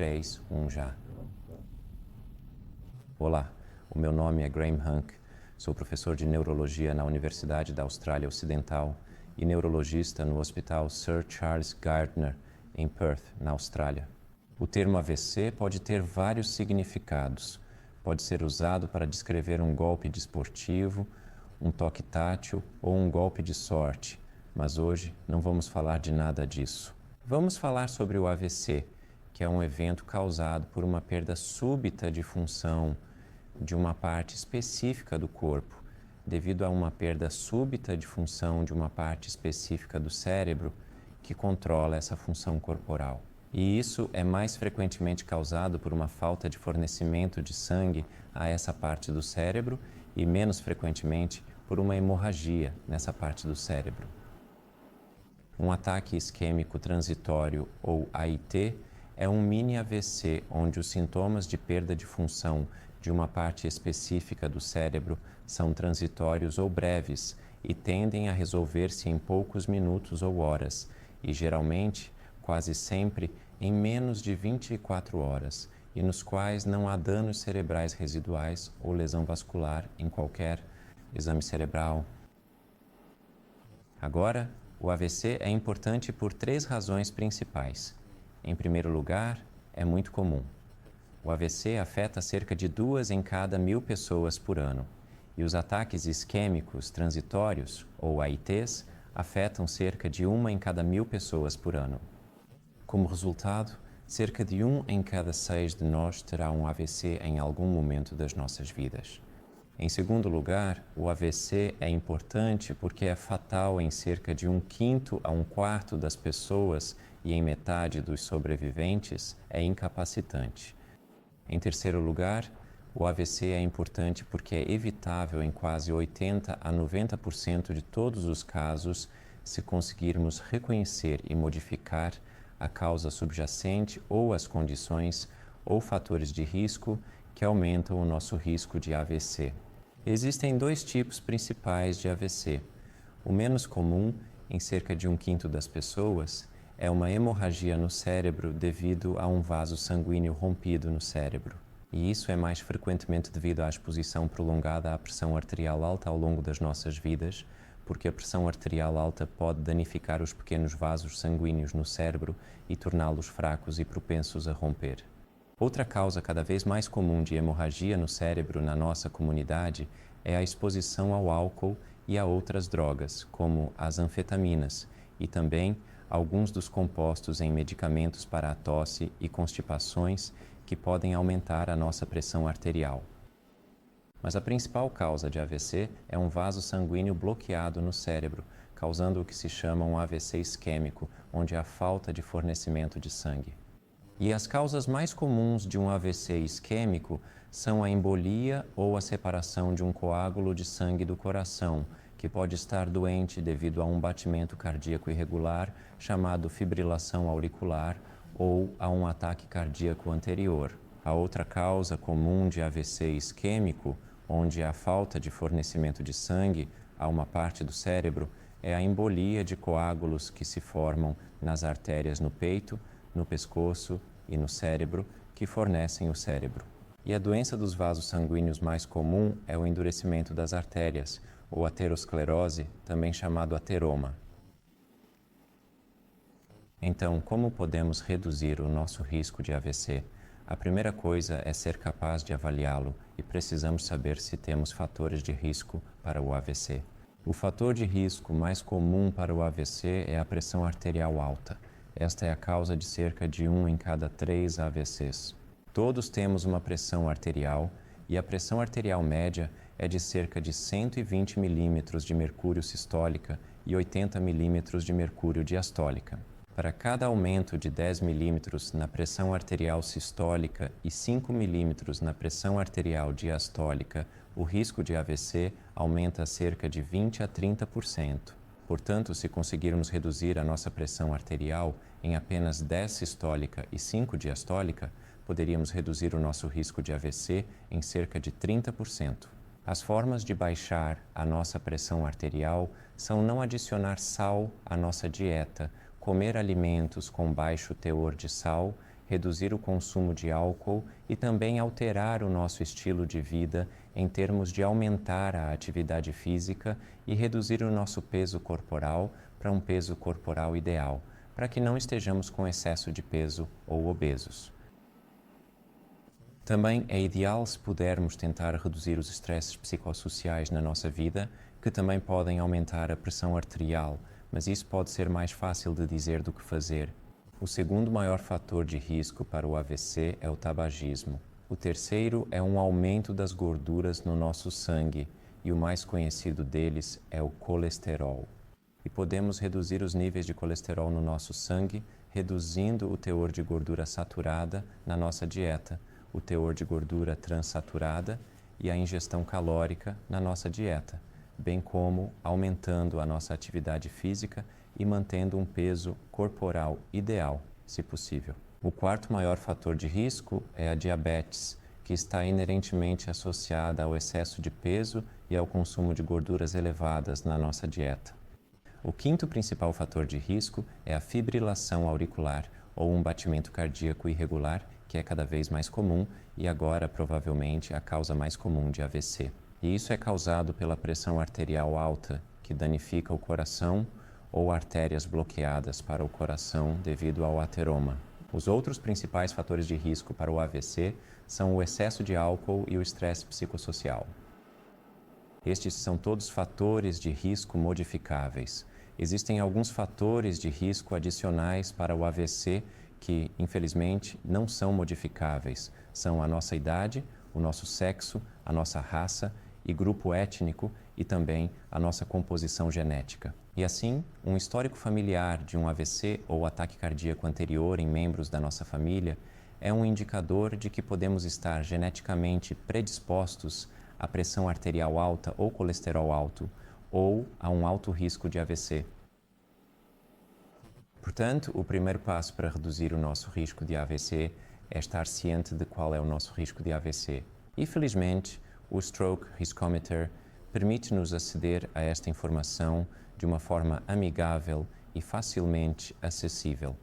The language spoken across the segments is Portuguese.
3, 1 já. Olá, o meu nome é Graham Hank, sou professor de neurologia na Universidade da Austrália Ocidental e neurologista no Hospital Sir Charles Gairdner, em Perth, na Austrália. O termo AVC pode ter vários significados. Pode ser usado para descrever um golpe desportivo, um toque tátil ou um golpe de sorte, mas hoje não vamos falar de nada disso. Vamos falar sobre o AVC, que é um evento causado por uma perda súbita de função de uma parte específica do corpo, devido a uma perda súbita de função de uma parte específica do cérebro que controla essa função corporal. E isso é mais frequentemente causado por uma falta de fornecimento de sangue a essa parte do cérebro e menos frequentemente por uma hemorragia nessa parte do cérebro. Um ataque isquêmico transitório, ou AIT, é um mini AVC onde os sintomas de perda de função de uma parte específica do cérebro são transitórios ou breves e tendem a resolver-se em poucos minutos ou horas, e geralmente, quase sempre, em menos de 24 horas, e nos quais não há danos cerebrais residuais ou lesão vascular em qualquer exame cerebral. Agora, o AVC é importante por 3 razões principais. Em primeiro lugar, é muito comum. O AVC afeta cerca de 2 em cada 1.000 pessoas por ano, e os ataques isquêmicos transitórios, ou AITs, afetam cerca de 1 em cada 1.000 pessoas por ano. Como resultado, cerca de 1 em cada 6 de nós terá um AVC em algum momento das nossas vidas. Em segundo lugar, o AVC é importante porque é fatal em cerca de 1/5 a 1/4 das pessoas e em metade dos sobreviventes é incapacitante. Em terceiro lugar, o AVC é importante porque é evitável em quase 80 a 90% de todos os casos se conseguirmos reconhecer e modificar a causa subjacente ou as condições ou fatores de risco que aumentam o nosso risco de AVC. Existem 2 tipos principais de AVC. O menos comum, em cerca de 1/5 das pessoas, é uma hemorragia no cérebro devido a um vaso sanguíneo rompido no cérebro. E isso é mais frequentemente devido à exposição prolongada à pressão arterial alta ao longo das nossas vidas, porque a pressão arterial alta pode danificar os pequenos vasos sanguíneos no cérebro e torná-los fracos e propensos a romper. Outra causa cada vez mais comum de hemorragia no cérebro na nossa comunidade é a exposição ao álcool e a outras drogas, como as anfetaminas, e também alguns dos compostos em medicamentos para a tosse e constipações que podem aumentar a nossa pressão arterial. Mas a principal causa de AVC é um vaso sanguíneo bloqueado no cérebro, causando o que se chama um AVC isquêmico, onde há falta de fornecimento de sangue. E as causas mais comuns de um AVC isquêmico são a embolia ou a separação de um coágulo de sangue do coração, que pode estar doente devido a um batimento cardíaco irregular, chamado fibrilação auricular, ou a um ataque cardíaco anterior. A outra causa comum de AVC isquêmico, onde há falta de fornecimento de sangue a uma parte do cérebro, é a embolia de coágulos que se formam nas artérias no peito, no pescoço e no cérebro, que fornecem o cérebro. E a doença dos vasos sanguíneos mais comum é o endurecimento das artérias, ou aterosclerose, também chamado ateroma. Então, como podemos reduzir o nosso risco de AVC? A primeira coisa é ser capaz de avaliá-lo e precisamos saber se temos fatores de risco para o AVC. O fator de risco mais comum para o AVC é a pressão arterial alta. Esta é a causa de cerca de 1 em cada 3 AVCs. Todos temos uma pressão arterial e a pressão arterial média é de cerca de 120 milímetros de mercúrio sistólica e 80 milímetros de mercúrio diastólica. Para cada aumento de 10 milímetros na pressão arterial sistólica e 5 milímetros na pressão arterial diastólica, o risco de AVC aumenta cerca de 20 a 30%. Portanto, se conseguirmos reduzir a nossa pressão arterial em apenas 10 sistólica e 5 diastólica, poderíamos reduzir o nosso risco de AVC em cerca de 30%. As formas de baixar a nossa pressão arterial são não adicionar sal à nossa dieta, comer alimentos com baixo teor de sal, reduzir o consumo de álcool e também alterar o nosso estilo de vida em termos de aumentar a atividade física e reduzir o nosso peso corporal para um peso corporal ideal, para que não estejamos com excesso de peso ou obesos. Também é ideal se pudermos tentar reduzir os estresses psicossociais na nossa vida, que também podem aumentar a pressão arterial, mas isso pode ser mais fácil de dizer do que fazer. O segundo maior fator de risco para o AVC é o tabagismo. O terceiro é um aumento das gorduras no nosso sangue, e o mais conhecido deles é o colesterol. E podemos reduzir os níveis de colesterol no nosso sangue, reduzindo o teor de gordura saturada na nossa dieta, o teor de gordura transsaturada e a ingestão calórica na nossa dieta, bem como aumentando a nossa atividade física e mantendo um peso corporal ideal, se possível. O quarto maior fator de risco é a diabetes, que está inerentemente associada ao excesso de peso e ao consumo de gorduras elevadas na nossa dieta. O quinto principal fator de risco é a fibrilação auricular, ou um batimento cardíaco irregular, que é cada vez mais comum e agora provavelmente a causa mais comum de AVC. E isso é causado pela pressão arterial alta, que danifica o coração, ou artérias bloqueadas para o coração devido ao ateroma. Os outros principais fatores de risco para o AVC são o excesso de álcool e o estresse psicossocial. Estes são todos fatores de risco modificáveis. Existem alguns fatores de risco adicionais para o AVC que, infelizmente, não são modificáveis. São a nossa idade, o nosso sexo, a nossa raça e grupo étnico e também a nossa composição genética. E assim, um histórico familiar de um AVC ou ataque cardíaco anterior em membros da nossa família é um indicador de que podemos estar geneticamente predispostos à pressão arterial alta ou colesterol alto ou a um alto risco de AVC. Portanto, o primeiro passo para reduzir o nosso risco de AVC é estar ciente de qual é o nosso risco de AVC. E, felizmente, o Stroke Riskometer permite-nos aceder a esta informação de uma forma amigável e facilmente acessível.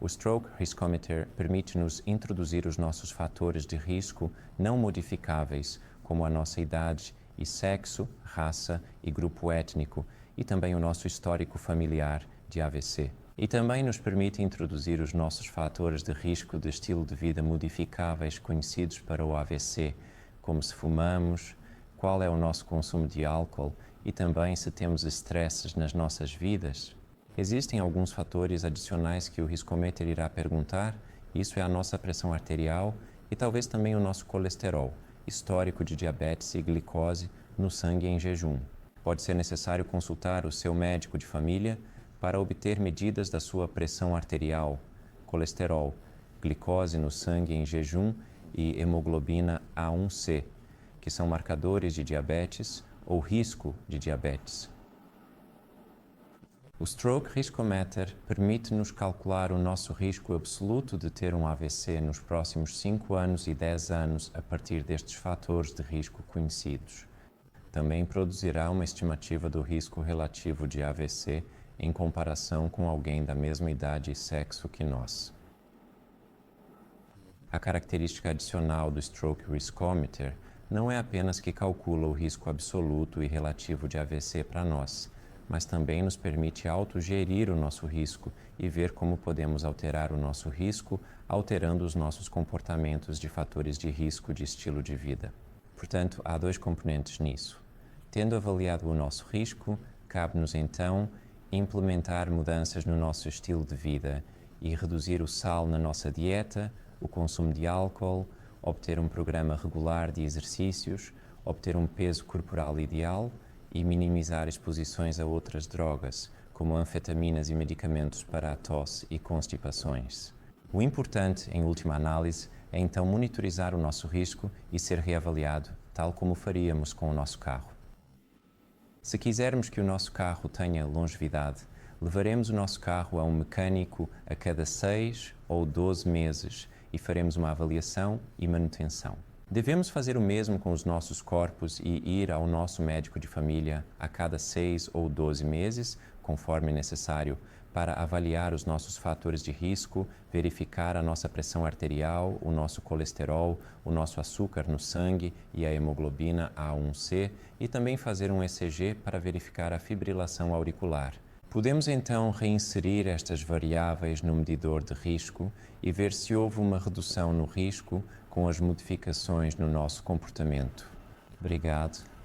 O Stroke Riskometer permite-nos introduzir os nossos fatores de risco não modificáveis, como a nossa idade e sexo, raça e grupo étnico, e também o nosso histórico familiar de AVC. E também nos permite introduzir os nossos fatores de risco de estilo de vida modificáveis conhecidos para o AVC, como se fumamos, qual é o nosso consumo de álcool e também se temos estresses nas nossas vidas. Existem alguns fatores adicionais que o Riskometer irá perguntar, isso é a nossa pressão arterial e talvez também o nosso colesterol, histórico de diabetes e glicose no sangue em jejum. Pode ser necessário consultar o seu médico de família para obter medidas da sua pressão arterial, colesterol, glicose no sangue em jejum e hemoglobina A1C, que são marcadores de diabetes ou risco de diabetes. O Stroke Riskometer permite-nos calcular o nosso risco absoluto de ter um AVC nos próximos 5 anos e 10 anos a partir destes fatores de risco conhecidos. Também produzirá uma estimativa do risco relativo de AVC em comparação com alguém da mesma idade e sexo que nós. A característica adicional do Stroke Riskometer não é apenas que calcula o risco absoluto e relativo de AVC para nós, mas também nos permite autogerir o nosso risco e ver como podemos alterar o nosso risco, alterando os nossos comportamentos de fatores de risco de estilo de vida. Portanto, há 2 componentes nisso. Tendo avaliado o nosso risco, cabe-nos então implementar mudanças no nosso estilo de vida e reduzir o sal na nossa dieta, o consumo de álcool, obter um programa regular de exercícios, obter um peso corporal ideal e minimizar exposições a outras drogas, como anfetaminas e medicamentos para a tosse e constipações. O importante, em última análise, é então monitorizar o nosso risco e ser reavaliado, tal como faríamos com o nosso carro. Se quisermos que o nosso carro tenha longevidade, levaremos o nosso carro a um mecânico a cada 6 ou 12 meses e faremos uma avaliação e manutenção. Devemos fazer o mesmo com os nossos corpos e ir ao nosso médico de família a cada 6 ou 12 meses, conforme necessário, para avaliar os nossos fatores de risco, verificar a nossa pressão arterial, o nosso colesterol, o nosso açúcar no sangue e a hemoglobina A1C e também fazer um ECG para verificar a fibrilação auricular. Podemos então reinserir estas variáveis no medidor de risco e ver se houve uma redução no risco com as modificações no nosso comportamento. Obrigado.